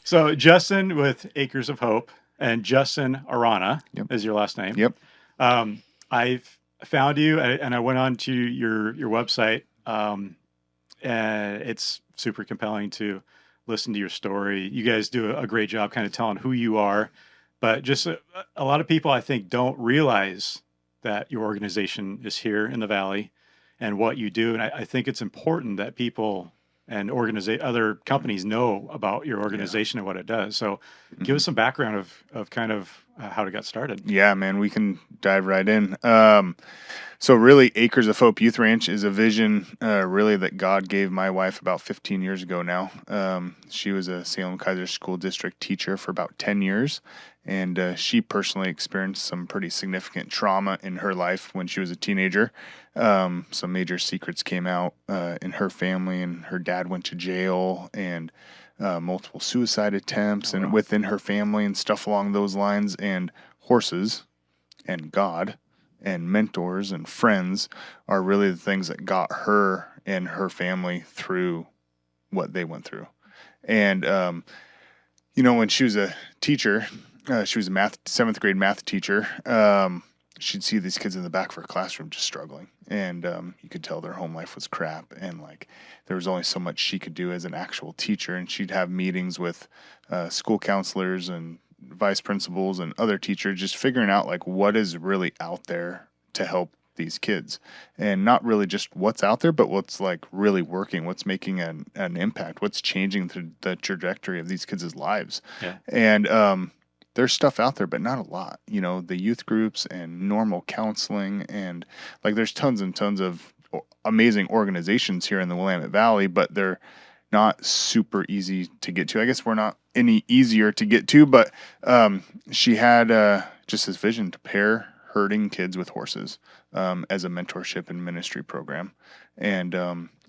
So Justin with Acres of Hope and Justin Arana Yep. is your last name. Yep. I've found you and I went on to your website. And it's super compelling to listen to your story. You guys do a great job kind of telling who you are, but just a lot of people I think don't realize that your organization is here in the Valley and what you do. And I think it's important that people and other companies know about your Yeah. organization and what it does. So give hmm us some background of kind of how it got started. Yeah, man, we can dive right in. So really, Acres of Hope Youth Ranch is a vision, really that God gave my wife about 15 years ago now. She was a Salem Kaiser School District teacher for about 10 years, and she personally experienced some pretty significant trauma in her life when she was a teenager. Some major secrets came out in her family, and her dad went to jail, and multiple suicide attempts, Oh, and wow. within her family, and stuff along those lines, and horses and God and mentors and friends are really the things that got her and her family through what they went through. And, when she was a teacher, she was a seventh grade math teacher. She'd see these kids in the back of her classroom just struggling. And you could tell their home life was crap. And like, there was only so much she could do as an actual teacher. And she'd have meetings with school counselors and vice principals and other teachers, just figuring out like what is really out there to help these kids, and not really just what's out there, but what's like really working, what's making an impact, what's changing the trajectory of these kids' lives. Yeah. And there's stuff out there, but not a lot. The youth groups and normal counseling, and like there's tons and tons of amazing organizations here in the Willamette Valley, but they're not super easy to get to. I guess we're not any easier to get to, but she had just this vision to pair herding kids with horses as a mentorship and ministry program. And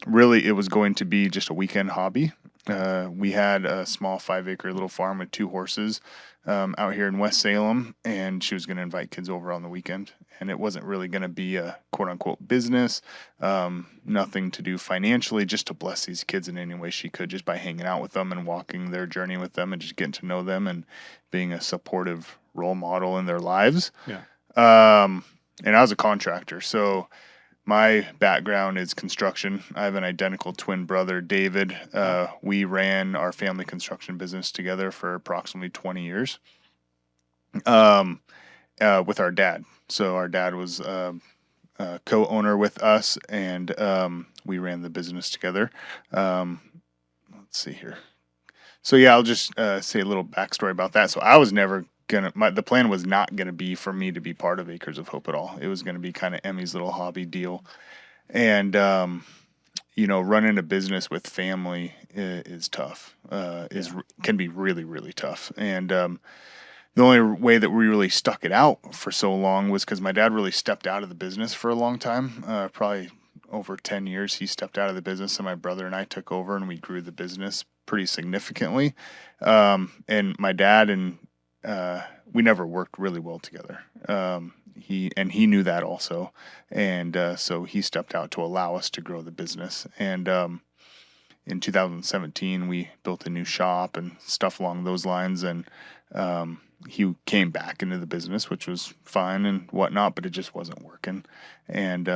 really, it was going to be just a weekend hobby. We had a small 5-acre little farm with 2 horses out here in West Salem, and she was going to invite kids over on the weekend. And it wasn't really going to be a quote unquote business, nothing to do financially, just to bless these kids in any way she could, just by hanging out with them and walking their journey with them and just getting to know them and being a supportive role model in their lives. Yeah. And I was a contractor, so my background is construction. I have an identical twin brother, David. Wow. We ran our family construction business together for approximately 20 years um, with our dad. So our dad was co-owner with us, and we ran the business together. Let's see here. So yeah, I'll just say a little backstory about that. So I was never the plan was not gonna be for me to be part of Acres of Hope at all. It was gonna be kind of Emmy's little hobby deal, and running a business with family is tough. Is Yeah. Can be really really tough, and the only way that we really stuck it out for so long was because my dad really stepped out of the business for a long time, probably over 10 years. He stepped out of the business, and my brother and I took over, and we grew the business pretty significantly. And my dad and we never worked really well together. He knew that also, and so he stepped out to allow us to grow the business. And in 2017, we built a new shop and stuff along those lines. And he came back into the business, which was fine and whatnot, but it just wasn't working. And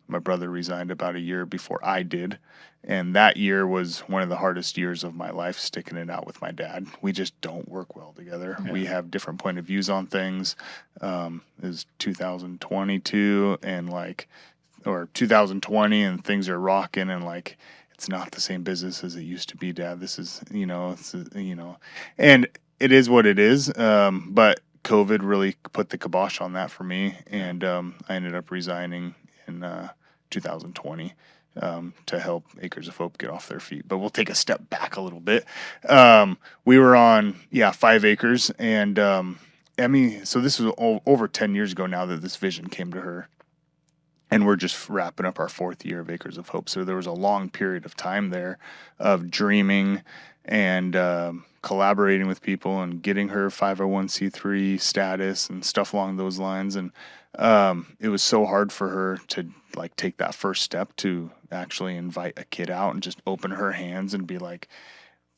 my brother resigned about a year before I did. And that year was one of the hardest years of my life, sticking it out with my dad. We just don't work well together. Yeah. We have different point of views on things. Is 2022 and or 2020, and things are rocking, and like, it's not the same business as it used to be, Dad. This is, and it is what it is. But COVID really put the kibosh on that for me, and I ended up resigning in 2020 to help Acres of Hope get off their feet. But we'll take a step back a little bit. We were on 5 acres, and Emmy. So this was over 10 years ago now that this vision came to her. And we're just wrapping up our 4th year of Acres of Hope. So there was a long period of time there of dreaming and collaborating with people and getting her 501c3 status and stuff along those lines. And it was so hard for her to like take that first step to actually invite a kid out and just open her hands and be like,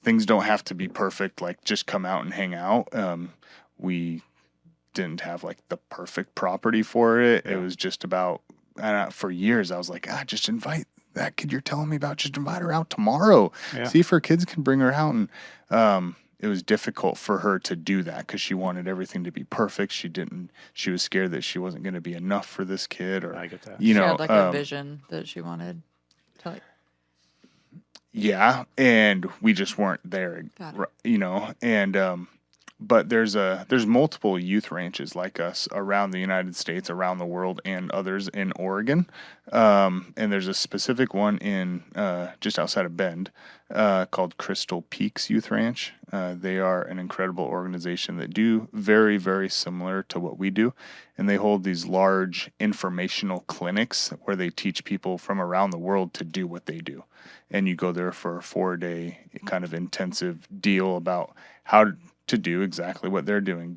things don't have to be perfect, like just come out and hang out. We didn't have like the perfect property for it. It Yeah. was just about, for years, I was like, just invite that kid you're telling me about, just invite her out tomorrow. Yeah. See if her kids can bring her out. And it was difficult for her to do that because she wanted everything to be perfect. She was scared that she wasn't going to be enough for this kid, or, I get that. you She know, had like a vision that she wanted to like. yeah. And we just weren't there, Got it. and, but there's multiple youth ranches like us around the United States, around the world, and others in Oregon. And there's a specific one in just outside of Bend called Crystal Peaks Youth Ranch. They are an incredible organization that do very, very similar to what we do. And they hold these large informational clinics where they teach people from around the world to do what they do. And you go there for a 4-day kind of intensive deal about how to do exactly what they're doing,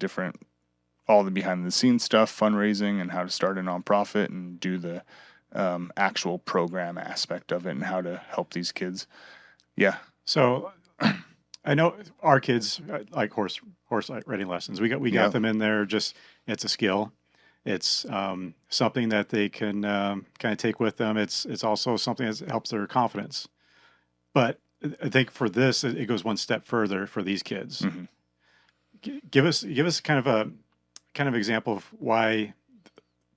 all the behind the scenes stuff, fundraising, and how to start a nonprofit and do the actual program aspect of it and how to help these kids. Yeah. So I know our kids like horse riding lessons. We got them in there. Just it's a skill. It's something that they can kind of take with them. It's also something that helps their confidence. But I think for this, it goes one step further for these kids. Mm-hmm. Give us kind of example of why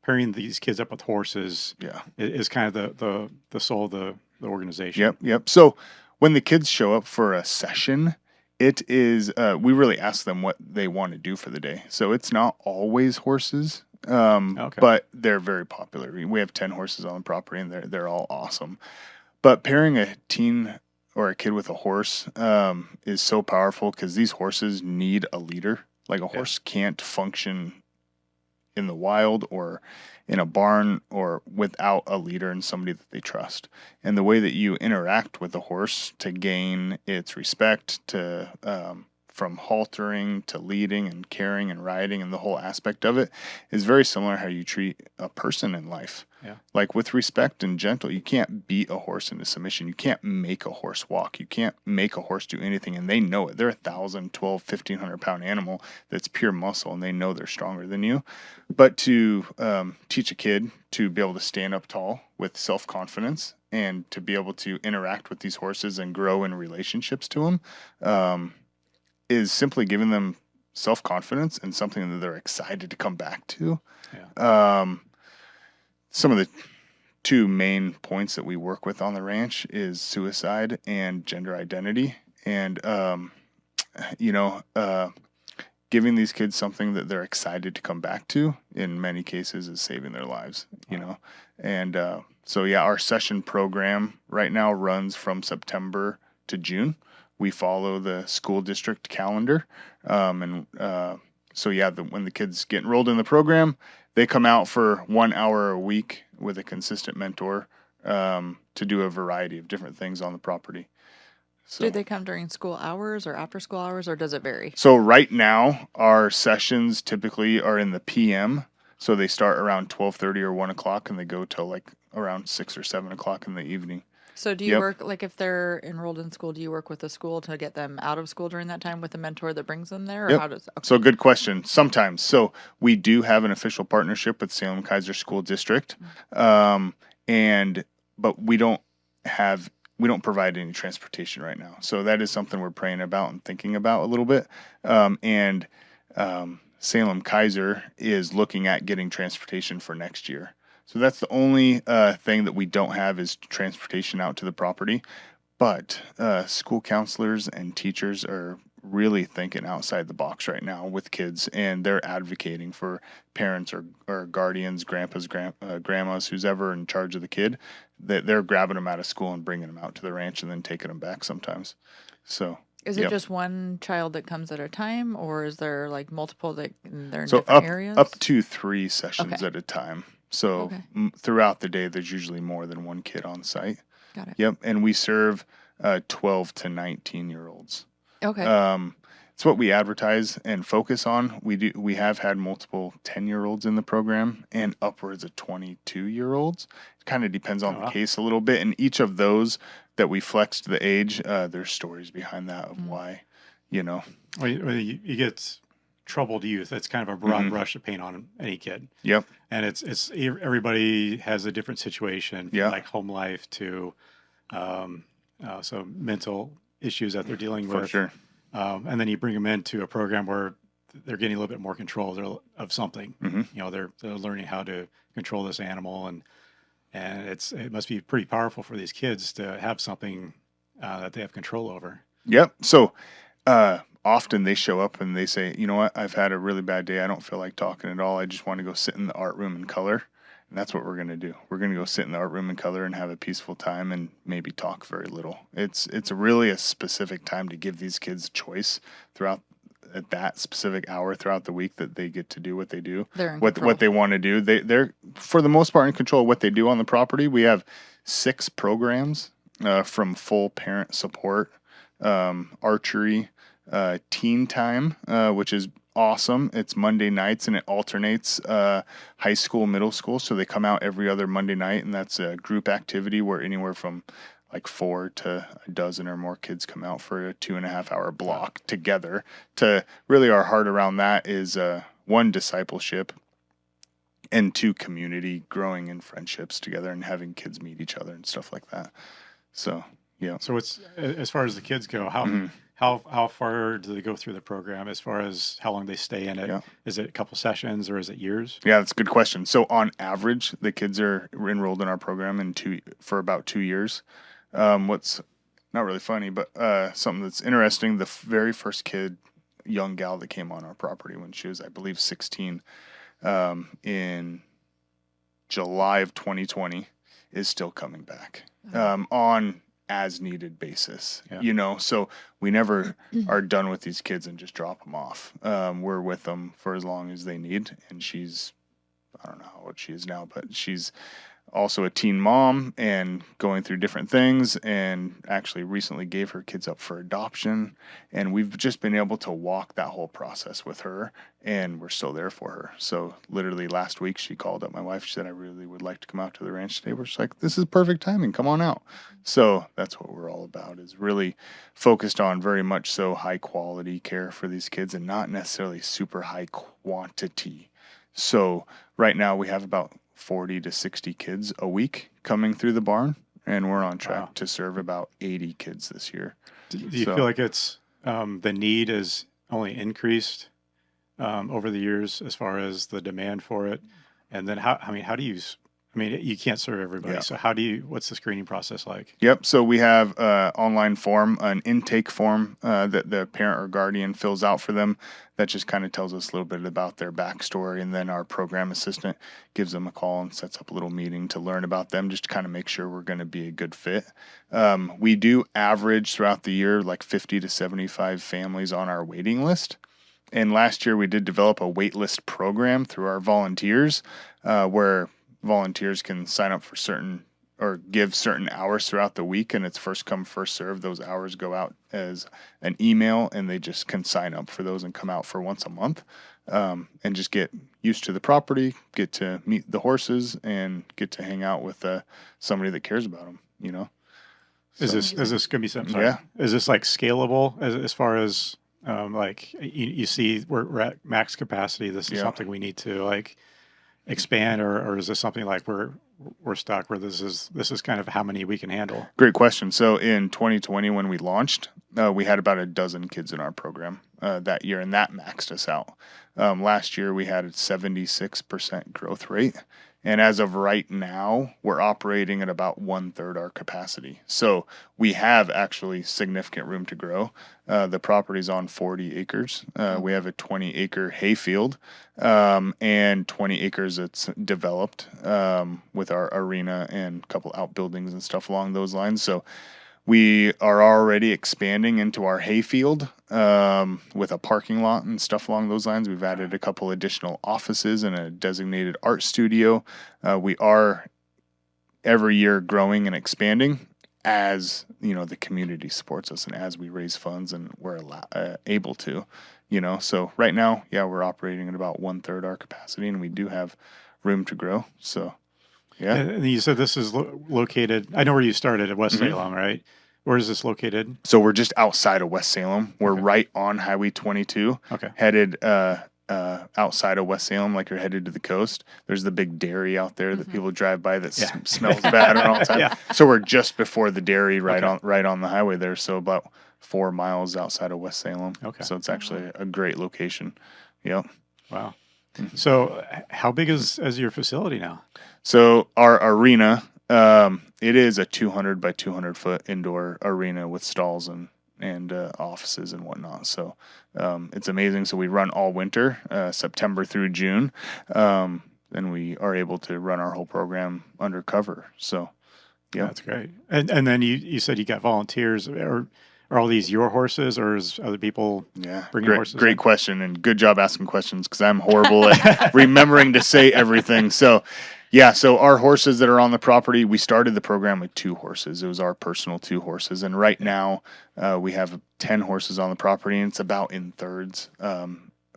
pairing these kids up with horses is kind of the soul of the organization. Yep. So when the kids show up for a session, it is we really ask them what they want to do for the day. So it's not always horses, but they're very popular. We have 10 horses on the property, and they're all awesome. But pairing a teen or a kid with a horse is so powerful because these horses need a leader. Like a horse can't function in the wild or in a barn or without a leader and somebody that they trust. And the way that you interact with a horse to gain its respect, to from haltering to leading and carrying and riding and the whole aspect of it is very similar how you treat a person in life. Yeah. Like with respect and gentle, you can't beat a horse into submission. You can't make a horse walk. You can't make a horse do anything, and they know it. They're 1,000, 12, 1,500 pound animal that's pure muscle, and they know they're stronger than you. But to teach a kid to be able to stand up tall with self-confidence and to be able to interact with these horses and grow in relationships to them is simply giving them self-confidence and something that they're excited to come back to. Yeah. Some of the two main points that we work with on the ranch is suicide and gender identity. And, giving these kids something that they're excited to come back to in many cases is saving their lives, you know? And our session program right now runs from September to June. We follow the school district calendar. When the kids get enrolled in the program, they come out for 1 hour a week with a consistent mentor to do a variety of different things on the property. So, do they come during school hours or after school hours, or does it vary? So right now, our sessions typically are in the PM. So they start around 12:30 or 1 o'clock, and they go till like around 6 or 7 o'clock in the evening. So do you work, like if they're enrolled in school, do you work with the school to get them out of school during that time with a mentor that brings them there? Or how does? Okay. So good question. Sometimes. So we do have an official partnership with Salem Keizer School District. But we don't provide any transportation right now. So that is something we're praying about and thinking about a little bit. Salem Keizer is looking at getting transportation for next year. So that's the only thing that we don't have is transportation out to the property. But school counselors and teachers are really thinking outside the box right now with kids, and they're advocating for parents or guardians, grandmas, who's ever in charge of the kid, that they're grabbing them out of school and bringing them out to the ranch and then taking them back sometimes. So is it just one child that comes at a time, or is there like multiple that they're in so different areas? Up to 3 sessions at a time. So throughout the day, there's usually more than one kid on site. Got it. Yep, and we serve 12 to 19-year-olds. Okay. it's what we advertise and focus on. We have had multiple 10-year-olds in the program and upwards of 22-year-olds. It kind of depends on Oh, the wow. case a little bit. And each of those that we flexed the age, there's stories behind that of why, you know. When you get troubled youth, it's kind of a broad Hmm. brush to paint on any kid. Yep. And everybody has a different situation from Yeah, like home life to um, so mental issues that they're dealing for with. sure. And then you bring them into a program where they're getting a little bit more control of something. Hmm. They're learning how to control this animal, and it must be pretty powerful for these kids to have something that they have control over. Yep. So often they show up and they say, you know what, I've had a really bad day. I don't feel like talking at all. I just want to go sit in the art room and color. And that's what we're going to do. We're going to go sit in the art room and color and have a peaceful time and maybe talk very little. It's really a specific time to give these kids choice throughout at that specific hour throughout the week that they get to do what they do, They're in what control. they want to do. They're for the most part in control of what they do on the property. We have 6 programs from full parent support, archery, teen time, which is awesome. It's Monday nights and it alternates high school, middle school. So they come out every other Monday night, and that's a group activity where anywhere from like 4 to a dozen or more kids come out for a 2.5 hour Wow. block together. To really, our heart around that is one, discipleship, and 2, community, growing in friendships together and having kids meet each other and stuff like that. So, yeah. So it's as far as the kids go, Hmm. how far do they go through the program as far as how long they stay in it? Yeah. Is it a couple sessions or is it years? Yeah, that's a good question. So on average, the kids are enrolled in our program for about 2 years. What's not really funny, but something that's interesting, the very first young gal that came on our property when she was, I believe, 16, in July of 2020, is still coming back on as needed basis. Yeah. So we never are done with these kids and just drop them off. We're with them for as long as they need, and I don't know how old she is now, but she's also a teen mom and going through different things, and actually recently gave her kids up for adoption. And we've just been able to walk that whole process with her, and we're still there for her. So literally last week she called up my wife. She said, I really would like to come out to the ranch today. We're just like, this is perfect timing. Come on out. So that's what we're all about, is really focused on very much so high quality care for these kids and not necessarily super high quantity. So right now we have about 40 to 60 kids a week coming through the barn, and we're on track Wow. to serve about 80 kids this year. Do you feel So, like it's the need is only increased over the years as far as the demand for it? And then how do you, you can't serve everybody. yeah. So what's the screening process like? Yep. So we have online form, an intake form that the parent or guardian fills out for them. That just kind of tells us a little bit about their backstory, and then our program assistant gives them a call and sets up a little meeting to learn about them, just to kind of make sure we're going to be a good fit. We do average throughout the year like 50 to 75 families on our waiting list. And last year we did develop a wait list program through our volunteers, where volunteers can sign up for certain or give certain hours throughout the week, and it's first come first serve. Those hours go out as an email, and they just can sign up for those and come out for once a month, and just get used to the property, get to meet the horses, and get to hang out with somebody that cares about them. Is So this going to be something? yeah. Sorry. Is this like scalable as far as like you see we're at max capacity? This is Yeah. something we need to like expand, or is this something like we're stuck where this is kind of how many we can handle? Great question. So in 2020, when we launched, we had about a dozen kids in our program that year, and that maxed us out. Last year, we had a 76% growth rate. And as of right now, we're operating at about 1/3 our capacity. So we have actually significant room to grow. The property's on 40 acres. We have a 20-acre hayfield, and 20 acres that's developed with our arena and a couple outbuildings and stuff along those lines. So we are already expanding into our hayfield with a parking lot and stuff along those lines. We've added a couple additional offices and a designated art studio. We are every year growing and expanding. as the community supports us and as we raise funds and we're able to, So right now, yeah, we're operating at about 1/3 our capacity, and we do have room to grow. So yeah. And you said this is located. I know where you started at West Salem, right? Where is this located? So we're just outside of West Salem. We're Okay. right on Highway 22, Okay. headed outside of West Salem, like you're headed to the coast. There's the big dairy out there that people drive by that smells bad all the time. Yeah. So we're just before the dairy, right Okay. on the highway there. So about 4 miles outside of West Salem. Okay. So it's actually a great location. Yep. Wow. So how big is your facility now? So our arena, it is a 200 by 200 foot indoor arena with stalls and offices and whatnot. So it's amazing. So we run all winter, September through June, and we are able to run our whole program undercover. So yeah, That's great. And then you said you got volunteers. Are all these your horses, or is other people bringing horses? Great question, and good job asking questions, because I'm horrible at remembering to say everything. So so our horses that are on the property, we started the program with 2 horses. It was our personal 2 horses, and right now we have 10 horses on the property, and it's about in thirds.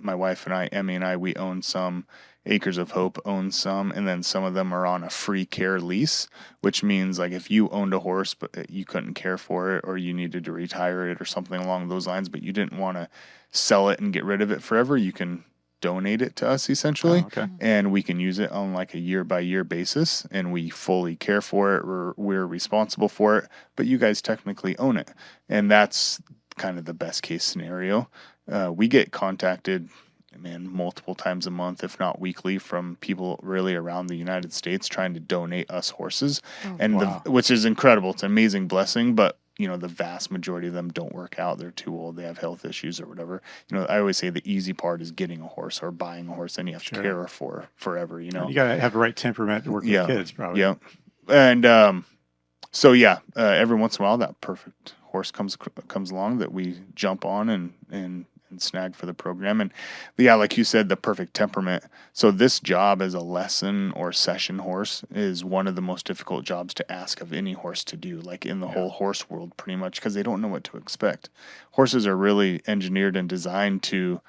My wife and I, Emmy and I, we own some. Acres of Hope owns some, and then some of them are on a free care lease, which means like if you owned a horse but you couldn't care for it, or you needed to retire it or something along those lines, but you didn't want to sell it and get rid of it forever, you can donate it to us essentially. Oh, okay. And we can use it on like a year by year basis, and we fully care for it. We're responsible for it, but you guys technically own it, and that's kind of the best case scenario. We get contacted multiple times a month, if not weekly, from people really around the United States trying to donate us horses, which is incredible. It's an amazing blessing, but the vast majority of them don't work out. They're too old. They have health issues or whatever. I always say the easy part is getting a horse or buying a horse, and you have to care for forever. You got to have the right temperament to work with kids, probably. Yeah. And every once in a while, that perfect horse comes along that we jump on and snag for the program. And like you said, the perfect temperament. So this job as a lesson or session horse is one of the most difficult jobs to ask of any horse to do, like in the whole horse world, pretty much, because they don't know what to expect. Horses are really engineered and designed to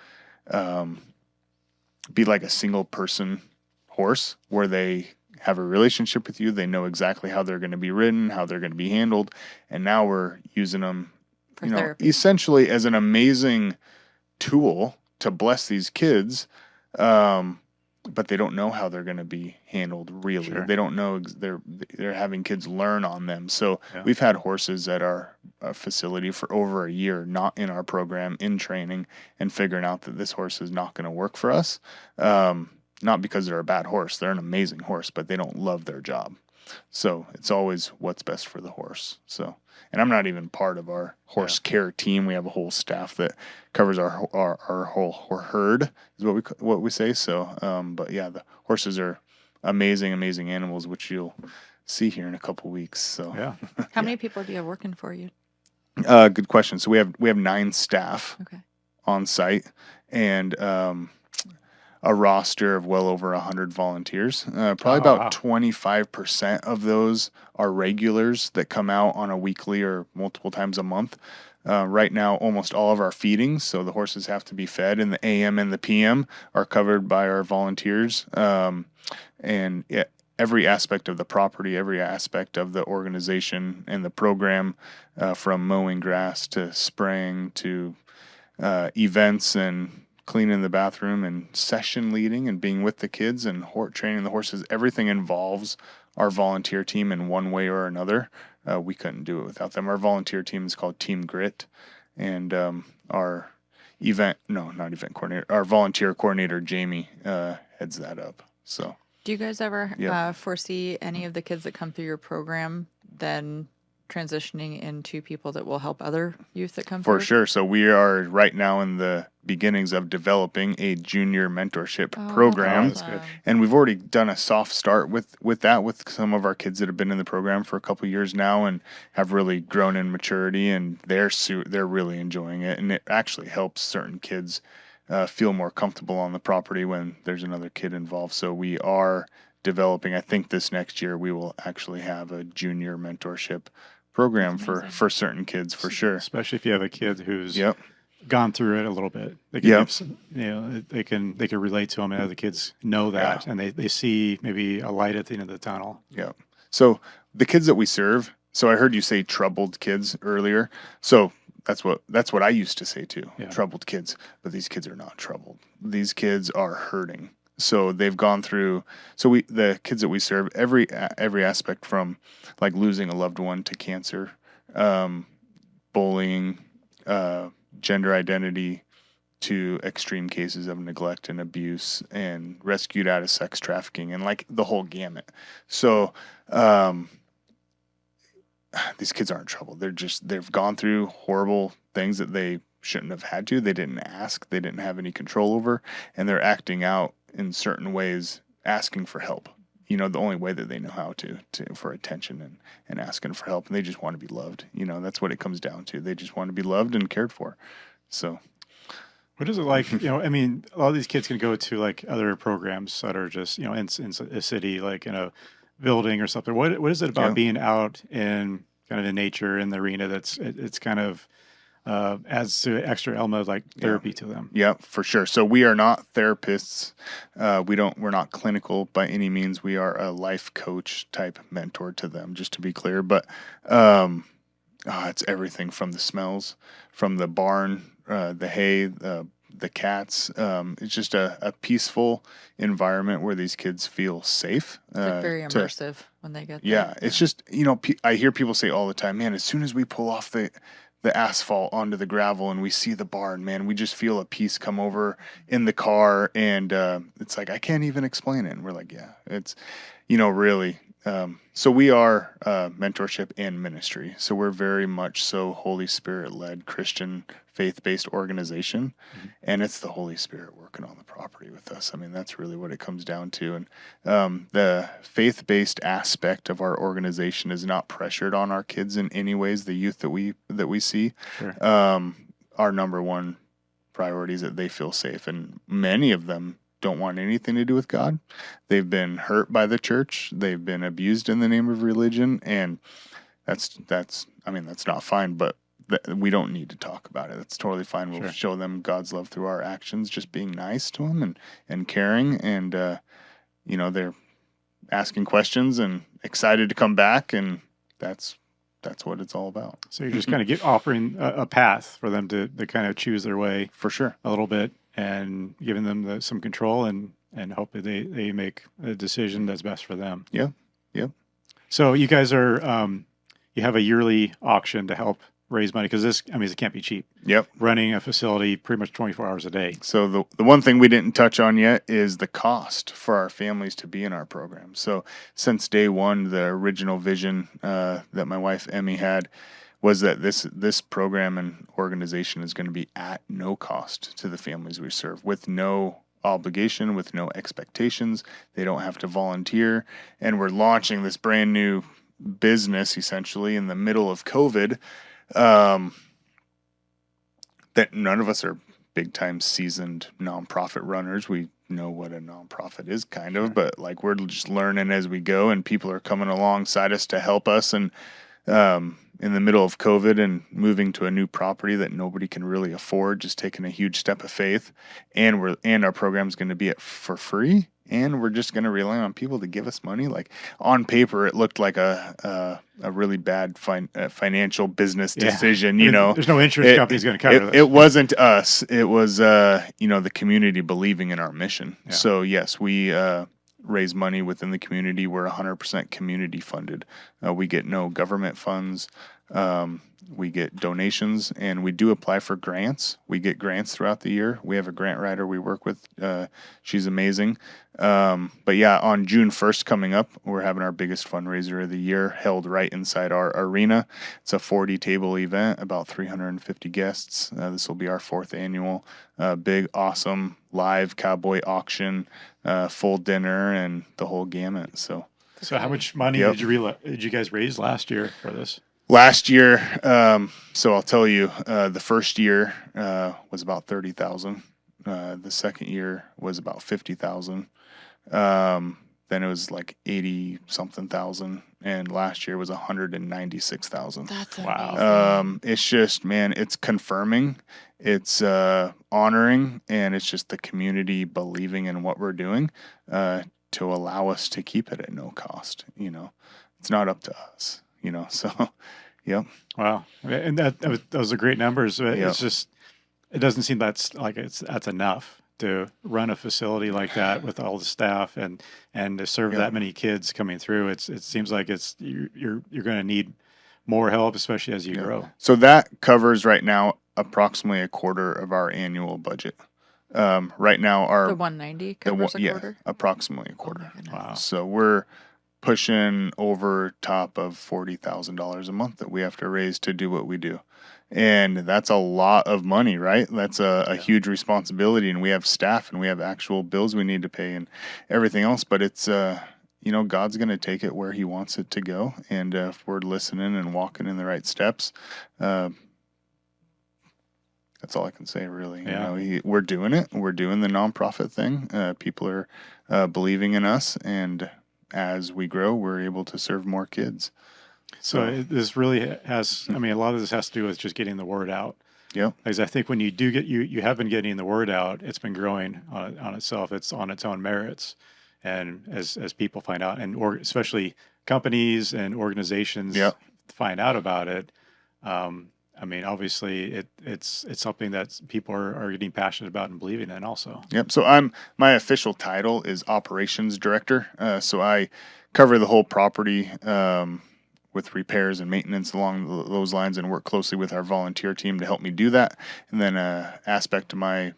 be like a single person horse, where they have a relationship with you. They know exactly how they're going to be ridden, how they're going to be handled. And now we're using them, essentially as an amazing tool to bless these kids, but they don't know how they're going to be handled really. Sure. They don't know. They're having kids learn on them. So we've had horses at our facility for over a year, not in our program, in training, and figuring out that this horse is not going to work for us. Not because they're a bad horse. They're an amazing horse, but they don't love their job. So it's always what's best for the horse. So, and I'm not even part of our horse care team. We have a whole staff that covers our whole herd, is what we say. So, but yeah, the horses are amazing animals, which you'll see here in a couple weeks. So How many people do you have working for you? Good question. So we have 9 staff on site, and a roster of well over 100 volunteers. Probably about 25% of those are regulars that come out on a weekly or multiple times a month. Right now, almost all of our feedings, so the horses have to be fed in the AM and the PM, are covered by our volunteers. And every aspect of the property, every aspect of the organization and the program, from mowing grass to spraying to events and cleaning the bathroom and session leading and being with the kids and training the horses, everything involves our volunteer team in one way or another. We couldn't do it without them. Our volunteer team is called Team Grit, and our our volunteer coordinator, Jamie, heads that up. So, do you guys ever foresee any of the kids that come through your program then transitioning into people that will help other youth that come through? For sure. So we are right now in the beginnings of developing a junior mentorship program. Awesome. And we've already done a soft start with that with some of our kids that have been in the program for a couple of years now and have really grown in maturity, and they're really enjoying it. And it actually helps certain kids feel more comfortable on the property when there's another kid involved. So we are developing, I think this next year we will actually have a junior mentorship program for certain kids, for sure. Especially if you have a kid who's Yep. gone through it a little bit. They can Yep. give some, they can relate to them, and other kids know that, and they see maybe a light at the end of the tunnel. Yeah. So the kids that we serve, so I heard you say troubled kids earlier. So that's what I used to say too. Yeah. Troubled kids, but these kids are not troubled. These kids are hurting. So they've gone through. So the kids that we serve, every aspect from like losing a loved one to cancer, bullying, gender identity, to extreme cases of neglect and abuse, and rescued out of sex trafficking, and like the whole gamut. So these kids aren't in trouble. They've gone through horrible things that they shouldn't have had to. They didn't ask. They didn't have any control over, and they're acting out in certain ways, asking for help. The only way that they know how to for attention and asking for help, and they just want to be loved. That's what it comes down to. They just want to be loved and cared for. So. What is it like? I mean, a lot of these kids can go to like other programs that are just, in a city, like in a building or something. What is it about being out in kind of in nature in the arena it's kind of adds to an extra element of like therapy to them? Yeah, for sure. So we are not therapists. We're not clinical by any means. We are a life coach type mentor to them, just to be clear. But it's everything from the smells, from the barn, the hay, the cats. It's just a peaceful environment where these kids feel safe. It's like very immersive when they get there. Yeah, it's just, I hear people say all the time, man, as soon as we pull off the asphalt onto the gravel and we see the barn, man, we just feel a peace come over in the car. And it's like, I can't even explain it. And we're like, yeah, it's, really. So we are mentorship and ministry. So we're very much so Holy Spirit led Christian faith-based organization. Mm-hmm. And it's the Holy Spirit working on the property with us. I mean, that's really what it comes down to. And the faith-based aspect of our organization is not pressured on our kids in any ways. The youth that we see, sure. Our number one priority is that they feel safe. And many of them don't want anything to do with God. They've been hurt by the church. They've been abused in the name of religion, and that's not fine, but we don't need to talk about it. That's totally fine. We'll show them God's love through our actions, just being nice to them and caring, and they're asking questions and excited to come back, and that's what it's all about. So you're just kind of offering a path for them to kind of choose their way, for sure, a little bit, and giving them some control and hopefully they make a decision that's best for them. Yeah. So you guys are you have a yearly auction to help raise money, because it can't be cheap. Yep. Running a facility pretty much 24 hours a day. So the one thing we didn't touch on yet is the cost for our families to be in our program. So since day one, the original vision that my wife Emmy had was that this program and organization is going to be at no cost to the families we serve, with no obligation, with no expectations. They don't have to volunteer. And we're launching this brand new business essentially in the middle of COVID, that none of us are big time seasoned nonprofit runners. We know what a nonprofit is kind of, but like we're just learning as we go, and people are coming alongside us to help us. And in the middle of COVID and moving to a new property that nobody can really afford, just taking a huge step of faith, and our program's going to be for free, and we're just going to rely on people to give us money. Like on paper, it looked like a really bad financial business decision. There's no insurance company's going to cover this. It wasn't us. It was the community believing in our mission. Yeah. So yes, we raise money within the community. We're 100% community funded. We get no government funds. We get donations, and we do apply for grants. We get grants throughout the year. We have a grant writer we work with. She's amazing. But yeah, on June 1st coming up, we're having our biggest fundraiser of the year, held right inside our arena. It's a 40-table event, about 350 guests. This will be our 4th annual. Big, awesome, live cowboy auction, full dinner, and the whole gamut. So how much money did you guys raise last year for this? Last year, so I'll tell you, the first year was about $30,000. The second year was about $50,000. then it was like 80 something thousand, and last year was 196,000. That's Wow. amazing. It's just, man, it's confirming, it's honoring, and it's just the community believing in what we're doing to allow us to keep it at no cost. It's not up to us. So, yep, Wow. And those are great numbers. But yep, it's just, it doesn't seem that's enough to run a facility like that with all the staff and to serve yep, that many kids coming through. It seems like you're going to need more help, especially as you yep. grow. So that covers right now approximately a quarter of our annual budget. Right now, The 190 covers a quarter? approximately a Oh my quarter. goodness. Wow. So we're pushing over top of $40,000 a month that we have to raise to do what we do. And that's a lot of money, right? That's a Yeah. huge responsibility. And we have staff and we have actual bills we need to pay and everything else. But it's, God's going to take it where He wants it to go. And if we're listening and walking in the right steps, that's all I can say, really. Yeah. We're doing it. We're doing the nonprofit thing. People are believing in us, and as we grow, we're able to serve more kids. So, This really has, I mean, a lot of this has to do with just getting the word out. yep, Because I think when you do you have been getting the word out, it's been growing on itself. It's on its own merits. And as people find out, especially companies and organizations yep, find out about it, I mean, obviously it's something that people are getting passionate about and believing in also. yep. So my official title is operations director. So I cover the whole property. With repairs and maintenance along those lines, and work closely with our volunteer team to help me do that. And then aspect of my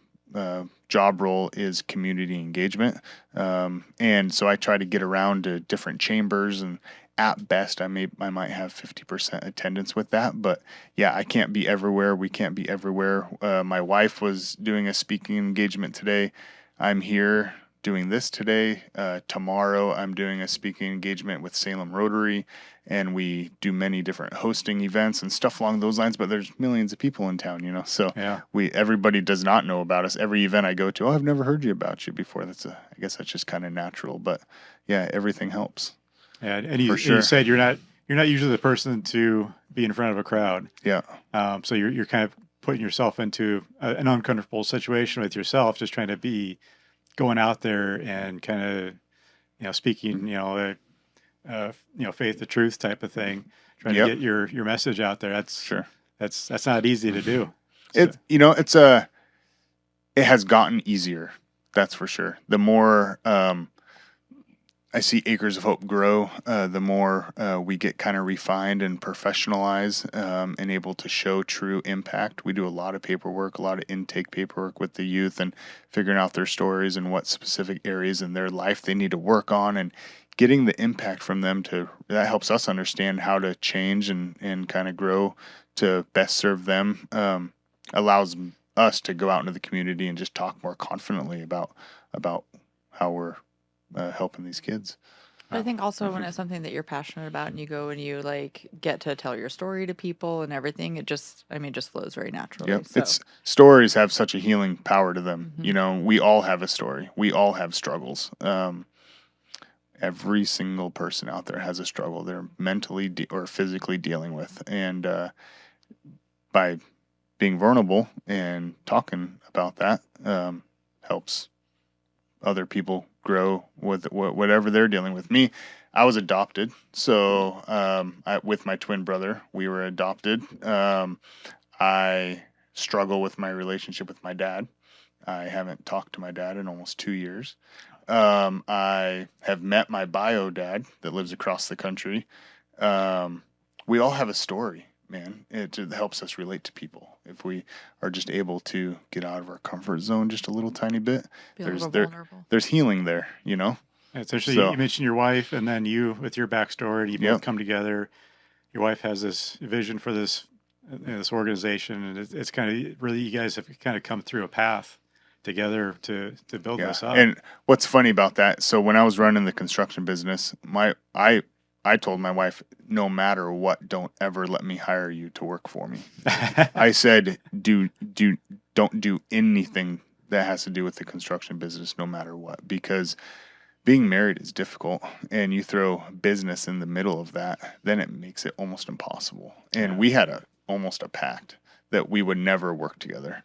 job role is community engagement. And so I try to get around to different chambers, and at best I might have 50% attendance with that. But yeah, I can't be everywhere. We can't be everywhere. My wife was doing a speaking engagement today. I'm here doing this today. Tomorrow I'm doing a speaking engagement with Salem Rotary, and we do many different hosting events and stuff along those lines. But there's millions of people in town, so Yeah. everybody does not know about us. Every event I go to, oh, I've never heard about you before. I guess that's just kind of natural. But yeah, everything helps. And For you sure. said you're not usually the person to be in front of a crowd. Yeah. So you're kind of putting yourself into an uncomfortable situation with yourself, just trying to be going out there and kind of, speaking, faith to truth type of thing, trying to Yep. get your message out there. Sure. That's not easy to do. So, It has gotten easier. That's for sure. The more I see Acres of Hope grow, the more we get kind of refined and professionalized, and able to show true impact. We do a lot of paperwork, a lot of intake paperwork with the youth, and figuring out their stories and what specific areas in their life they need to work on, and getting the impact from them that helps us understand how to change and kind of grow to best serve them. Allows us to go out into the community and just talk more confidently about how we're helping these kids. I think also when it's something that you're passionate about and you go and you get to tell your story to people and everything, it just flows very naturally. Yep. So It's stories have such a healing power to them. Mhm. We all have a story. We all have struggles. Every single person out there has a struggle they're mentally or physically dealing with, and by being vulnerable and talking about that, helps other people grow with whatever they're dealing with. Me, I was adopted, so with my twin brother, we were adopted. I struggle with my relationship with my dad. I haven't talked to my dad in almost 2 years. I have met my bio dad that lives across the country. We all have a story, man. It helps us relate to people. If we are just able to get out of our comfort zone just a little tiny bit, be a little vulnerable. there's healing there, essentially, So, you mentioned your wife, and then you with your backstory, you both yep. come together. Your wife has this vision for this organization, and it's kind of really you guys have kind of come through a path together to build Yeah. this up. And what's funny about that, so when I was running the construction business, I told my wife, no matter what, don't ever let me hire you to work for me. I said, don't do anything that has to do with the construction business, no matter what, because being married is difficult, and you throw business in the middle of that, then it makes it almost impossible. And we had almost a pact that we would never work together,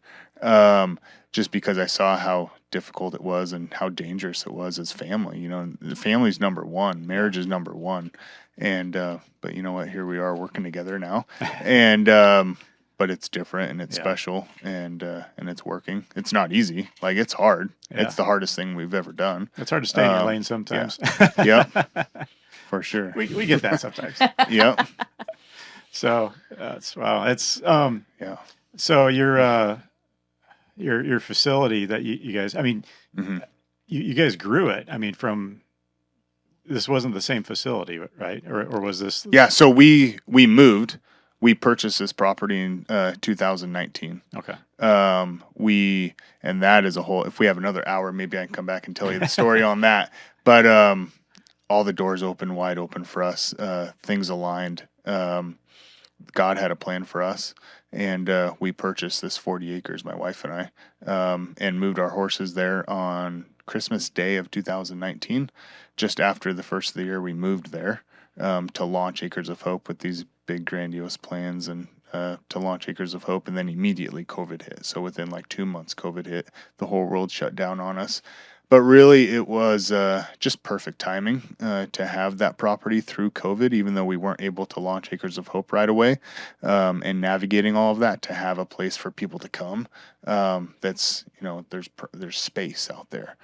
just because I saw how difficult it was and how dangerous it was as family. You know, the family's number one, marriage is number one, and but you know what? Here we are working together now, and but it's different and it's special, and it's working. It's not easy. Like, it's hard. Yeah. It's the hardest thing we've ever done. It's hard to stay in your lane sometimes. Yeah. Yep. For sure. We get that sometimes. Yep. So wow. It's yeah. So your facility that you guys, I mean, you guys grew it. I mean, this wasn't the same facility, right? Or was this? Yeah. So we moved. We purchased this property in 2019. Okay. And that is a whole. If we have another hour, maybe I can come back and tell you the story on that. But all the doors open wide open for us. Things aligned. God had a plan for us, and we purchased this 40 acres, my wife and I, and moved our horses there on Christmas Day of 2019. Just after the first of the year, we moved there to launch Acres of Hope with these big grandiose plans, and to launch Acres of Hope, and then immediately COVID hit. So within like 2 months, COVID hit. The whole world shut down on us. But really, it was just perfect timing to have that property through COVID, even though we weren't able to launch Acres of Hope right away, and navigating all of that to have a place for people to come. That's, you know, there's space out there.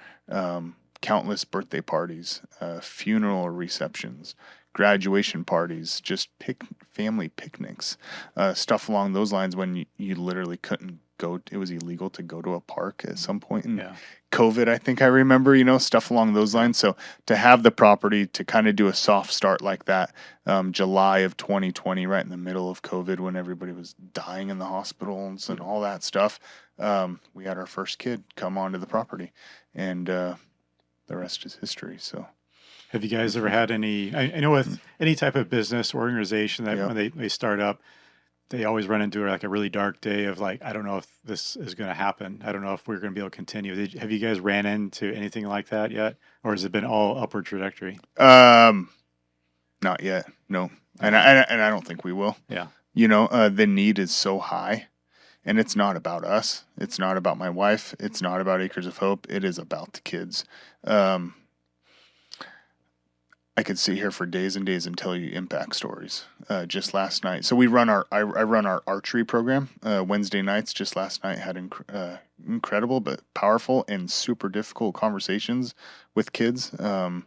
Countless birthday parties, funeral receptions, graduation parties, just family picnics, stuff along those lines when you literally couldn't go. It was illegal to go to a park at some point in COVID, I think I remember, you know, stuff along those lines. So to have the property to kind of do a soft start like that, July of 2020, right in the middle of COVID, when everybody was dying in the hospitals and all that stuff, we had our first kid come onto the property, and the rest is history. So. Have you guys ever had any, I know with any type of business or organization that when they start up, they always run into like a really dark day of like, I don't know if this is going to happen. I don't know if we're going to be able to continue. Have you guys ran into anything like that yet? Or has it been all upward trajectory? Not yet. No. And I don't think we will. Yeah. You know, the need is so high, and it's not about us. It's not about my wife. It's not about Acres of Hope. It is about the kids. I could sit here for days and days and tell you impact stories. Just last night, so I run our archery program Wednesday nights. Just last night had incredible but powerful and super difficult conversations with kids. I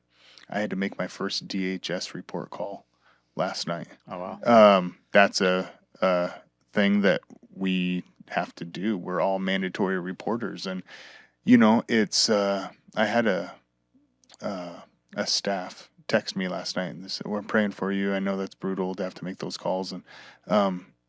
had to make my first DHS report call last night. Oh wow! That's a thing that we have to do. We're all mandatory reporters, and you know, it's. I had a staff text me last night and they said, "We're praying for you. I know that's brutal to have to make those calls." And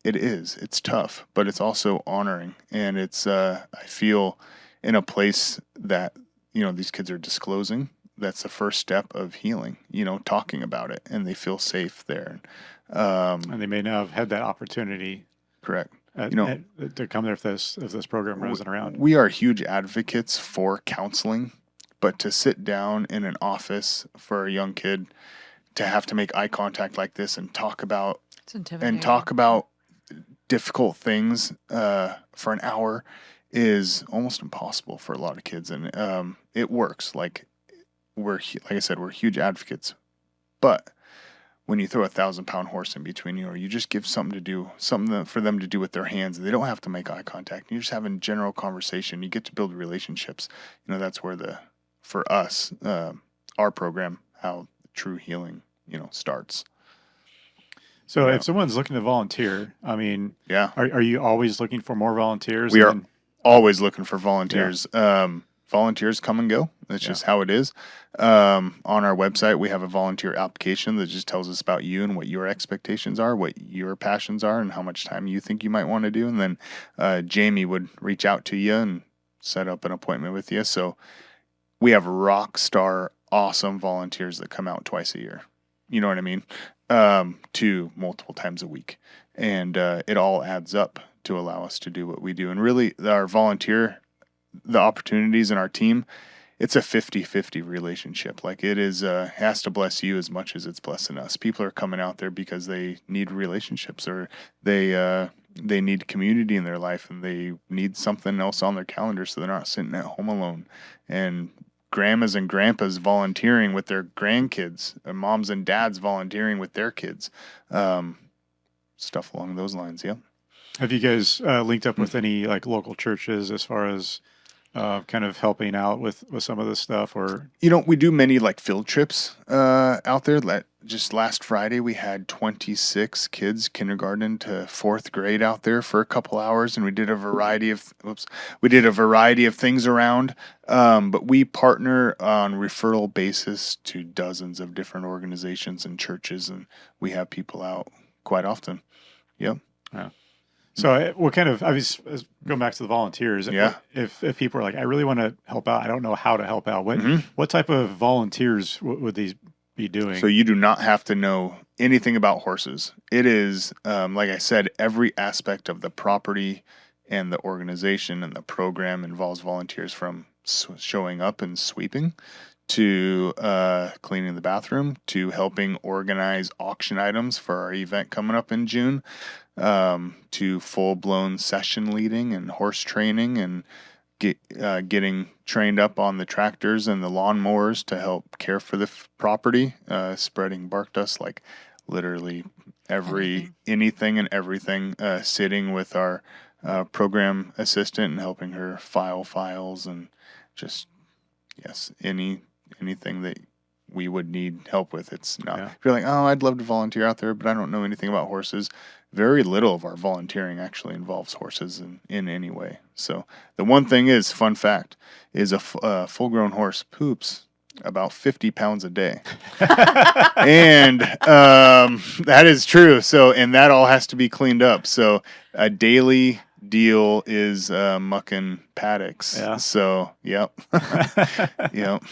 it's tough, but it's also honoring. And it's I feel in a place that, you know, these kids are disclosing. That's the first step of healing, you know, talking about it, and they feel safe there. And they may not have had that opportunity. Correct. You know, to come there if this program wasn't around. We are huge advocates for counseling. But to sit down in an office for a young kid to have to make eye contact like this and talk about difficult things for an hour is almost impossible for a lot of kids. And it works. Like I said, we're huge advocates. But when you throw a 1,000-pound horse in between you, or you just give something for them to do with their hands, they don't have to make eye contact. You're just having general conversation. You get to build relationships. You know, that's where for us, our program, how true healing, you know, starts. So if someone's looking to volunteer, I mean, are you always looking for more volunteers? We are always looking for volunteers. Volunteers come and go. That's just how it is. On our website, we have a volunteer application that just tells us about you and what your expectations are, what your passions are, and how much time you think you might want to do. And then Jamie would reach out to you and set up an appointment with you. So we have rock star, awesome volunteers that come out twice a year. You know what I mean? To multiple times a week. And it all adds up to allow us to do what we do. And really, the opportunities in our team, it's a 50-50 relationship. Like it is, has to bless you as much as it's blessing us. People are coming out there because they need relationships, or they need community in their life, and they need something else on their calendar so they're not sitting at home alone. And grandmas and grandpas volunteering with their grandkids, and moms and dads volunteering with their kids. Stuff along those lines. Yeah. Have you guys linked up with any like local churches as far as kind of helping out with some of this stuff? Or We do many like field trips out there. Just last Friday, we had 26 kids, kindergarten to fourth grade, out there for a couple hours, and we did a variety of things around. But we partner on referral basis to dozens of different organizations and churches, and we have people out quite often. Yep. yeah. So what kind of, I was going back to the volunteers. Yeah. If people are like, I really want to help out, I don't know how to help out. What type of volunteers would these be doing? So you do not have to know anything about horses. It is, like I said, every aspect of the property and the organization and the program involves volunteers, from showing up and sweeping to cleaning the bathroom to helping organize auction items for our event coming up in June, to full-blown session leading and horse training, and getting trained up on the tractors and the lawnmowers to help care for the property, spreading bark dust, like literally anything and everything, sitting with our program assistant and helping her file files, and just, yes, anything that we would need help with. It's not, if you're like, oh, I'd love to volunteer out there, but I don't know anything about horses. Very little of our volunteering actually involves horses in any way. So the one thing is, fun fact, is a full-grown horse poops about 50 pounds a day. And that is true. So, and that all has to be cleaned up. So a daily deal is mucking paddocks. Yeah. So, yep. Yep.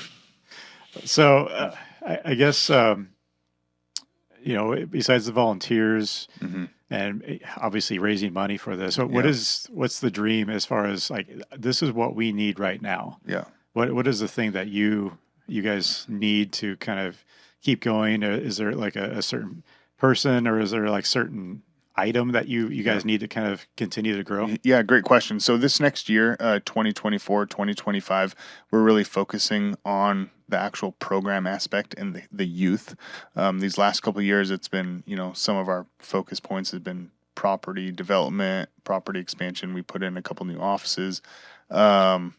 So I guess, besides the volunteers, and obviously raising money for this, so what's the dream as far as like, this is what we need right now? Yeah. What is the thing that you guys need to kind of keep going? Is there like a certain person, or is there like certain item that you guys need to kind of continue to grow? Yeah, great question. So this next year, 2024, 2025, we're really focusing on the actual program aspect and the youth. These last couple of years, it's been, some of our focus points have been property development, property expansion. We put in a couple new offices, and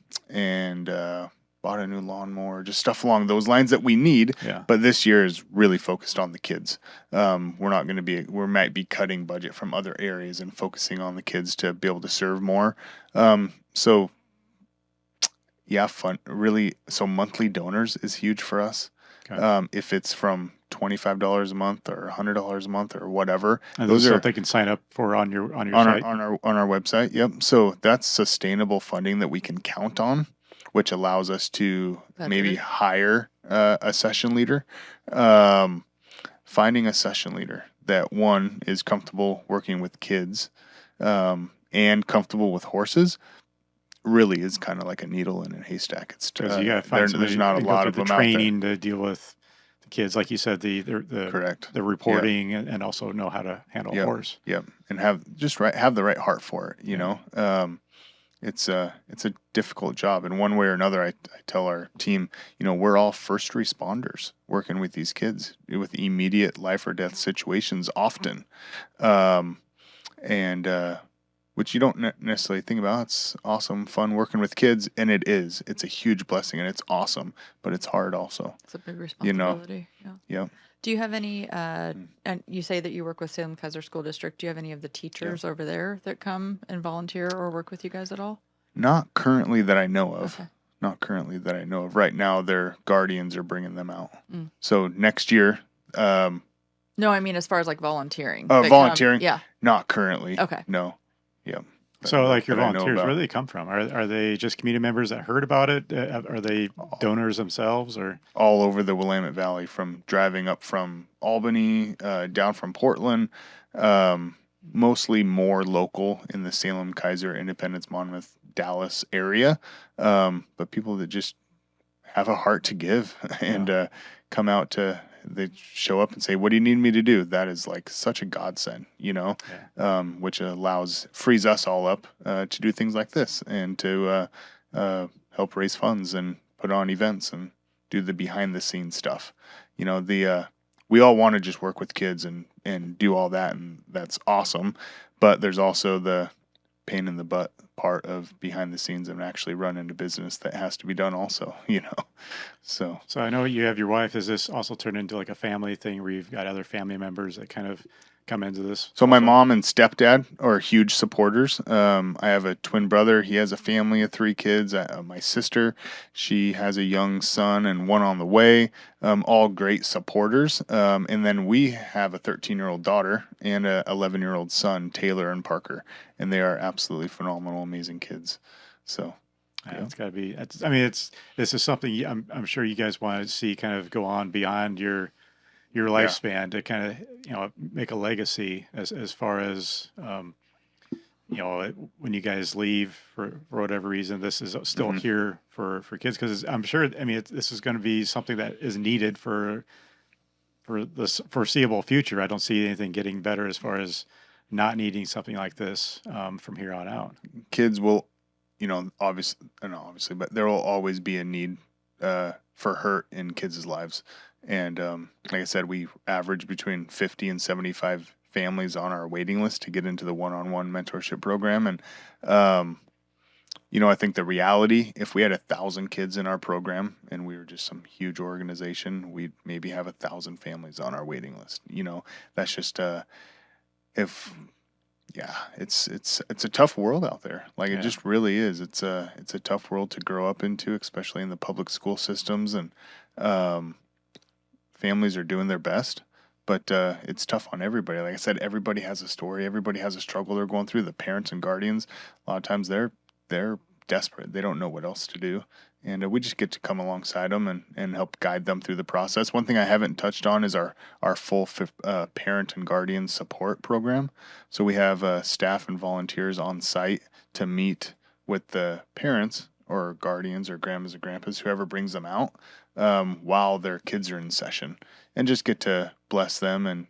bought a new lawnmower, just stuff along those lines that we need. Yeah. But this year is really focused on the kids. We might be cutting budget from other areas and focusing on the kids to be able to serve more. So yeah, fun, really. So monthly donors is huge for us. Okay. If it's from $25 a month or $100 a month or whatever, and those are what they can sign up for on your site? On our website. Yep. So that's sustainable funding that we can count on, which allows us to maybe hire a session leader. Finding a session leader that, one, is comfortable working with kids and comfortable with horses really is kind of like a needle in a haystack. It's because you got to find there's not a lot of them training to deal with the kids, like you said, the correct, the reporting, and also know how to handle a horse. Yep, and have the right heart for it. You know, it's a difficult job, and one way or another, I tell our team, we're all first responders working with these kids with immediate life or death situations often, and which you don't necessarily think about. It's awesome, fun working with kids, and it is. It's a huge blessing, and it's awesome, but it's hard also. It's a big responsibility. Yeah. Do you have any, and you say that you work with Salem Kaiser School District, do you have any of the teachers over there that come and volunteer or work with you guys at all? Not currently that I know of. Okay. Not currently that I know of. Right now, their guardians are bringing them out. So next year... no, I mean as far as like volunteering. Volunteering? Yeah. Not currently. Okay. No. Yeah. So, like your volunteers, where do they come from? Are they just community members that heard about it? Are they donors themselves, or all over the Willamette Valley? From driving up from Albany, down from Portland, mostly more local in the Salem, Kaiser, Independence, Monmouth, Dallas area, but people that just have a heart to give and come out to, they show up and say, what do you need me to do? That is like such a godsend, which frees us all up to do things like this and to help raise funds and put on events and do the behind the scenes stuff. We all want to just work with kids and do all that, and that's awesome. But there's also the pain in the butt part of behind the scenes and actually running a business that has to be done also, So I know you have your wife. Does this also turn into like a family thing where you've got other family members that kind of come into this So my also? mom and stepdad are huge supporters. I have a twin brother. He has a family of 3 kids. My sister, she has a young son and one on the way. All great supporters. And then we have a 13-year-old daughter and a 11-year-old son, Taylor and Parker, and they are absolutely phenomenal, amazing kids. So. Yeah, it's got to be. This is something I'm sure you guys want to see kind of go on beyond your lifespan to kind of make a legacy as far as when you guys leave for whatever reason, this is still here for kids, because I'm sure, this is going to be something that is needed for the foreseeable future. I don't see anything getting better as far as not needing something like this from here on out. Kids will, obviously, but there will always be a need for hurt in kids' lives. And like I said, we average between 50 and 75 families on our waiting list to get into the one-on-one mentorship program. And, I think the reality, if we had 1,000 kids in our program and we were just some huge organization, we'd maybe have 1,000 families on our waiting list. That's just, it's a tough world out there. Like it just really is. It's a tough world to grow up into, especially in the public school systems, and families are doing their best, but it's tough on everybody. Like I said, everybody has a story. Everybody has a struggle they're going through. The parents and guardians, a lot of times they're desperate. They don't know what else to do. And we just get to come alongside them and help guide them through the process. One thing I haven't touched on is our full parent and guardian support program. So we have staff and volunteers on site to meet with the parents or guardians or grandmas and grandpas, whoever brings them out, while their kids are in session, and just get to bless them and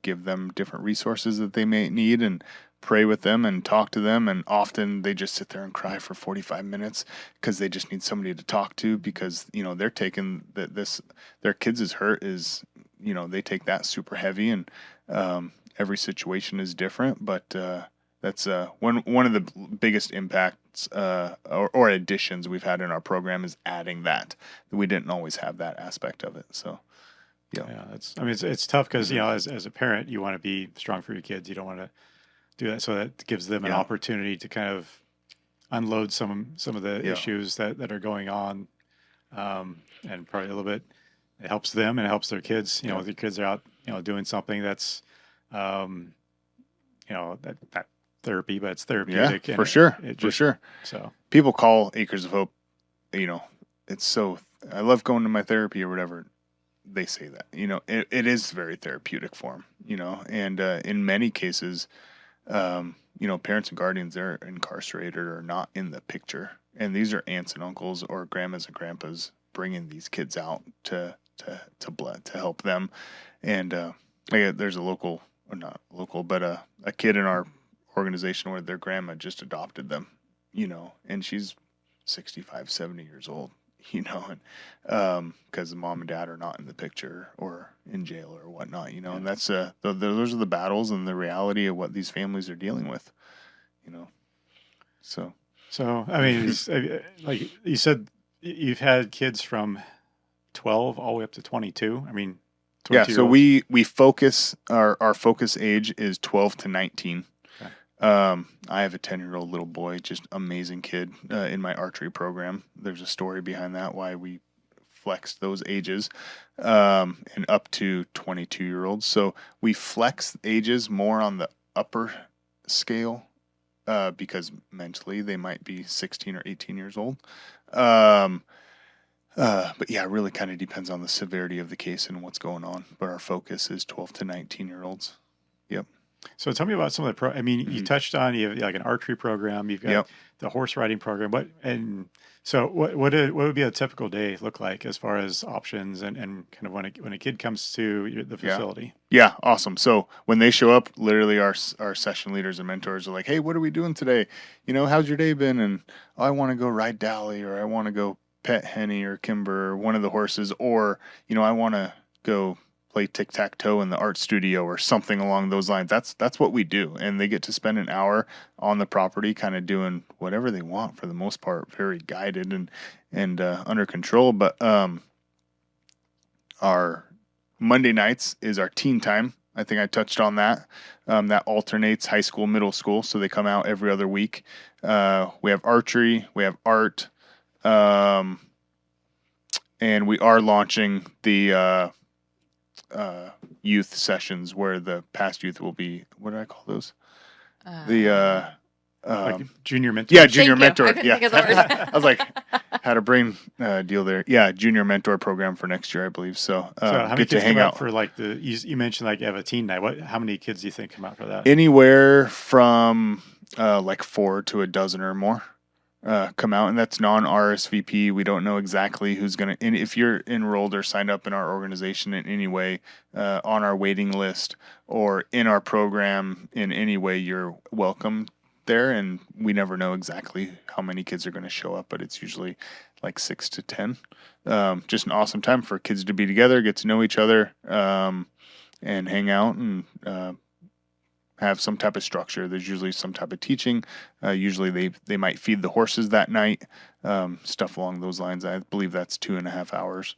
give them different resources that they may need, and pray with them and talk to them. And often they just sit there and cry for 45 minutes because they just need somebody to talk to, because they're taking their kids' hurt is, they take that super heavy, and every situation is different. But that's one of the biggest impacts or additions we've had in our program, is adding that. We didn't always have that aspect of it. So yeah, it's tough because as a parent, you want to be strong for your kids. You don't want to do that, so that gives them an opportunity to kind of unload some of the issues that are going on, and probably a little bit it helps them and it helps their kids. If their kids are out doing something that's that therapy, but it's therapeutic. For sure. So people call Acres of Hope, it's so, I love going to my therapy or whatever. They say that, it is very therapeutic for them, and in many cases, parents and guardians, they're incarcerated or not in the picture. And these are aunts and uncles or grandmas and grandpas bringing these kids out to help them. And there's a local, or not local, but a kid in our organization where their grandma just adopted them, and she's 65, 70 years old, and because the mom and dad are not in the picture or in jail or whatnot, and that's those are the battles and the reality of what these families are dealing with, So it's, like you said, you've had kids from 12 all the way up to 22. 22 so we focus, our focus age is 12 to 19. I have a 10-year-old little boy, just amazing kid, in my archery program. There's a story behind that, why we flexed those ages, and up to 22-year-olds. So we flex ages more on the upper scale, because mentally they might be 16 or 18 years old. But yeah, it really kind of depends on the severity of the case and what's going on. But our focus is 12 to 19-year-olds. Yep. So tell me about some of the I mean, you Mhm. touched on you have like an archery program, you've got Yep. the horse riding program. What would be a typical day look like as far as options and kind of when a kid comes to the Yeah. facility? Yeah, awesome. So when they show up, literally our session leaders and mentors are like, "Hey, what are we doing today? How's your day been?" And oh, I want to go ride Dally, or I want to go pet Henny or Kimber, or one of the horses, or I want to go play tic tac toe in the art studio or something along those lines. That's what we do, and they get to spend an hour on the property, kind of doing whatever they want for the most part, very guided and under control. But our Monday nights is our teen time. I think I touched on that. That alternates high school, middle school, so they come out every other week. We have archery, we have art, um, and we are launching the youth sessions where the past youth will be. What do I call those? The Like junior yeah, mentors? junior Thank you. I mentor. couldn't Yeah, think of the word. I was like, had a brain deal there. Yeah, junior mentor program for next year, I believe. So So how many get to kids come hang out out for like you mentioned like you have a teen night. How many kids do you think come out for that? anywhere from like 4 to a dozen or more come out, and that's non-RSVP. We don't know exactly who's going to. And if you're enrolled or signed up in our organization in any way, on our waiting list or in our program in any way, you're welcome there. And we never know exactly how many kids are going to show up, but it's usually like 6 to 10. Just an awesome time for kids to be together, get to know each other, and hang out and have some type of structure. There's usually some type of teaching. Usually they might feed the horses that night, stuff along those lines. I believe that's 2.5 hours.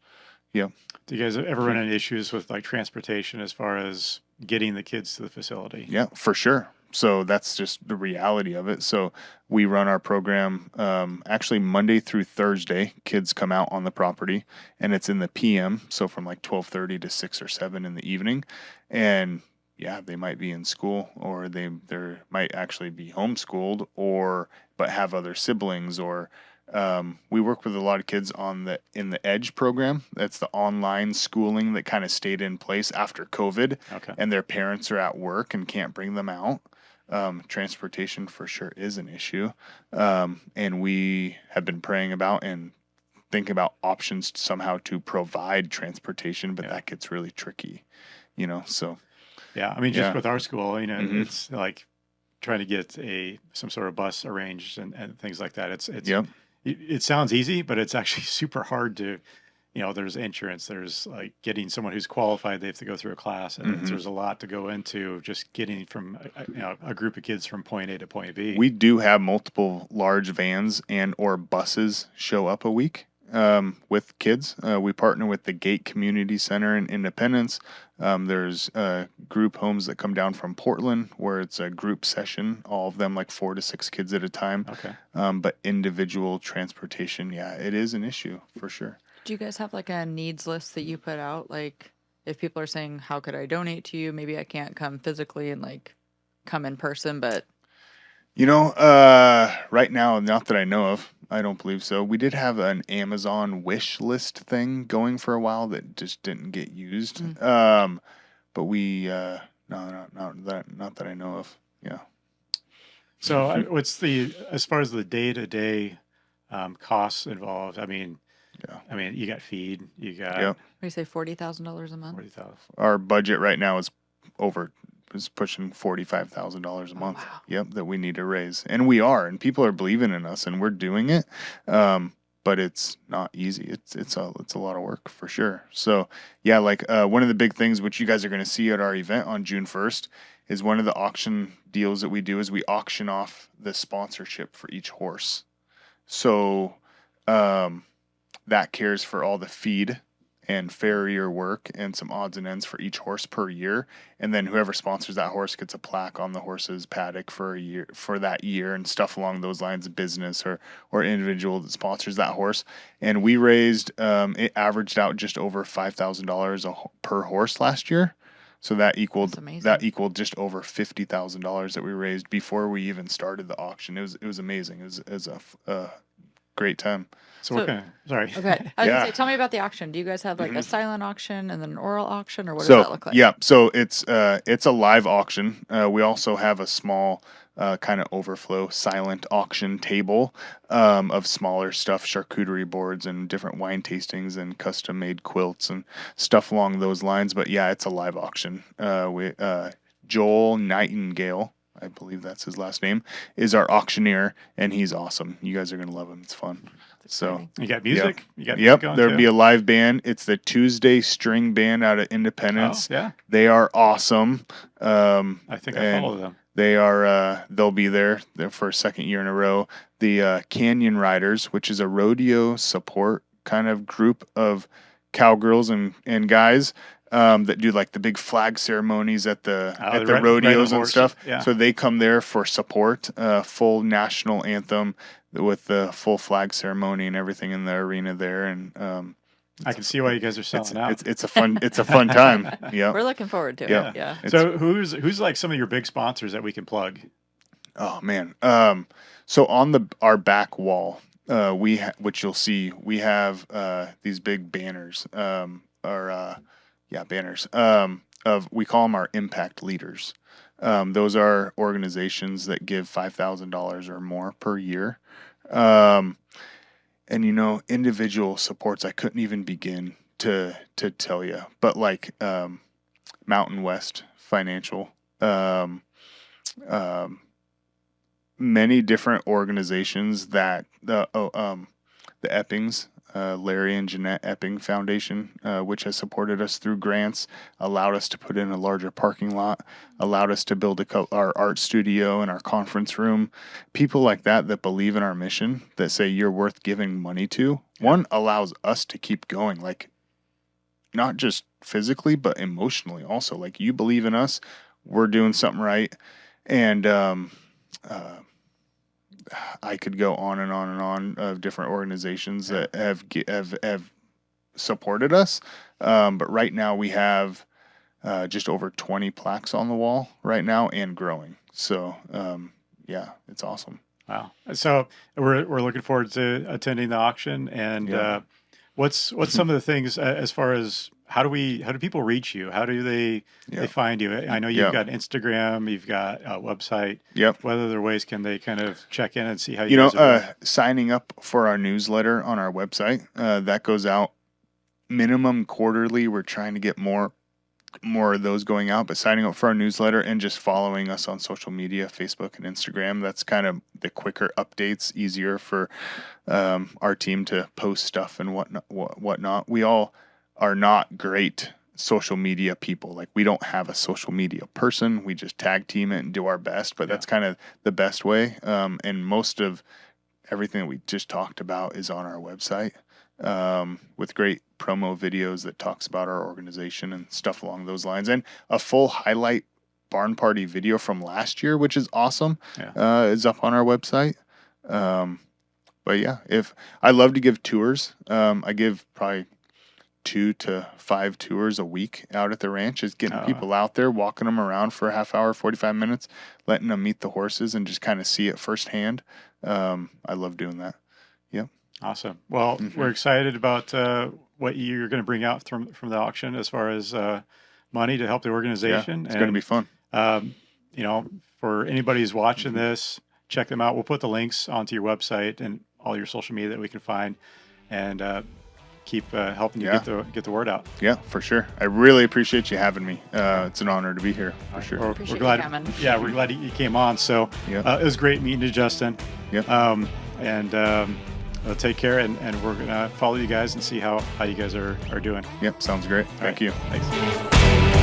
Yeah. Do you guys ever run into issues with like transportation as far as getting the kids to the facility? Yeah, for sure. So that's just the reality of it. So we run our program actually Monday through Thursday. Kids come out on the property, and it's in the PM. So from like 12:30 to 6 or 7 in the evening, and yeah, they might be in school, or they might actually be homeschooled, or but have other siblings, or we work with a lot of kids in the Edge program. That's the online schooling that kind of stayed in place after COVID, Okay. and their parents are at work and can't bring them out. Transportation for sure is an issue, and we have been praying about and thinking about options somehow to provide transportation, but Yeah. that gets really tricky, So Yeah. I mean, just yeah. with our school, Mhm. it's like trying to get some sort of bus arranged and things like that. Yep. It sounds easy, but it's actually super hard to, there's insurance, there's like getting someone who's qualified, they have to go through a class, and Mhm. there's a lot to go into just getting from a group of kids from point A to point B. We do have multiple large vans and or buses show up a week with kids. We partner with the Gate Community Center in Independence. There's group homes that come down from Portland where it's a group session, all of them like 4 to 6 kids at a time. Okay. But individual transportation, yeah, it is an issue for sure. Do you guys have like a needs list that you put out? Like if people are saying, how could I donate to you? Maybe I can't come physically and like come in person, but Right now, not that I know of, I don't believe so. We did have an Amazon wish list thing going for a while that just didn't get used. But we, no, not that I know of. Yeah. So what's as far as the day-to-day costs involved? Yeah. You got feed, you got Yep. we say $40,000 a month. 40,000. Our budget right now is pushing $45,000 a month. Wow. Yep, that we need to raise, and we are, and people are believing in us, and we're doing it. But it's not easy. It's a lot of work for sure. So yeah, like one of the big things which you guys are going to see at our event on June 1st is one of the auction deals that we do is we auction off the sponsorship for each horse. So that cares for all the feed and farrier work and some odds and ends for each horse per year, and then whoever sponsors that horse gets a plaque on the horse's paddock for a year for that year and stuff along those lines of business or individual that sponsors that horse. And we raised it averaged out just over $5,000 per horse last year. So that equaled just over $50,000 that we raised before we even started the auction. It was amazing. It was a great time. So what kind of, sorry. Okay. I was Yeah. gonna say, tell me about the auction. Do you guys have like a silent auction and then an oral auction, or what does So that look like? yeah, so it's a live auction. We also have a small kind of overflow silent auction table of smaller stuff, charcuterie boards and different wine tastings and custom made quilts and stuff along those lines. But yeah, it's a live auction. Joel Nightingale, I believe that's his last name, is our auctioneer, and he's awesome. You guys are gonna love him. It's fun. So You got music? Yep. You got music going There'll too? be a live band. It's the Tuesday String Band out of Oh, Independence. yeah. They are awesome. I think I and follow them. They are. They'll be there for a second year in a row. The Canyon Riders, which is a rodeo support kind of group of cowgirls and guys that do like the big flag ceremonies at the rodeos and stuff. Yeah. So they come there for support. Full national anthem with the full flag ceremony and everything in the arena there, and I can see why you guys are selling out. it's a fun time. Yeah, We're looking forward to Yeah. it. Yeah. So who's like some of your big sponsors that we can plug? Oh man. So on our back wall, which you'll see, we have these big banners. Banners. We call them our impact leaders. Those are organizations that give $5,000 or more per year. And individual supports I couldn't even begin to tell you, but like Mountain West Financial, many different organizations that the Eppings, Larry and Jeanette Epping Foundation, which has supported us through grants, allowed us to put in a larger parking lot, allowed us to build our art studio and our conference room. People like that believe in our mission, that say you're worth giving money to. Yeah. One allows us to keep going, like not just physically, but emotionally also. Like, you believe in us, we're doing something right. And I could go on and on and on of different organizations that have supported us. But right now we have just over 20 plaques on the wall right now and growing. So it's awesome. Wow. So we're looking forward to attending the auction. And what's some of the things as far as how do people reach you? How do they find you? I know you've got Instagram, you've got a website. Yep. What other ways can they kind of check in and see how you guys are doing? Signing up for our newsletter on our website, that goes out minimum quarterly. We're trying to get more of those going out, but signing up for our newsletter and just following us on social media, Facebook and Instagram, that's kind of the quicker updates, easier for our team to post stuff and whatnot. We all are not great social media people. Like, we don't have a social media person. We just tag team it and do our best, but that's kind of the best way. And most of everything that we just talked about is on our website, with great promo videos that talks about our organization and stuff along those lines, and a full highlight barn party video from last year, which is awesome, is up on our website. But yeah, if I love to give tours, I give probably 2 to 5 tours a week out at the ranch, is getting people out there, walking them around for a half hour, 45 minutes, letting them meet the horses and just kind of see it firsthand. I love doing that. Yep. Awesome. Well, we're excited about what you're going to bring out from the auction as far as money to help the organization. Yeah, it's going to be fun. For anybody who's watching this, check them out. We'll put the links onto your website and all your social media that we can find, and keep helping you get the word out. Yeah, for sure. I really appreciate you having me. It's an honor to be here, for sure. We're glad you coming. Yeah, we're glad you came on. So it was great meeting you, Justin. Yep. Take care, and we're gonna follow you guys and see how you guys are doing. Yep, sounds great. Thank you. Thanks.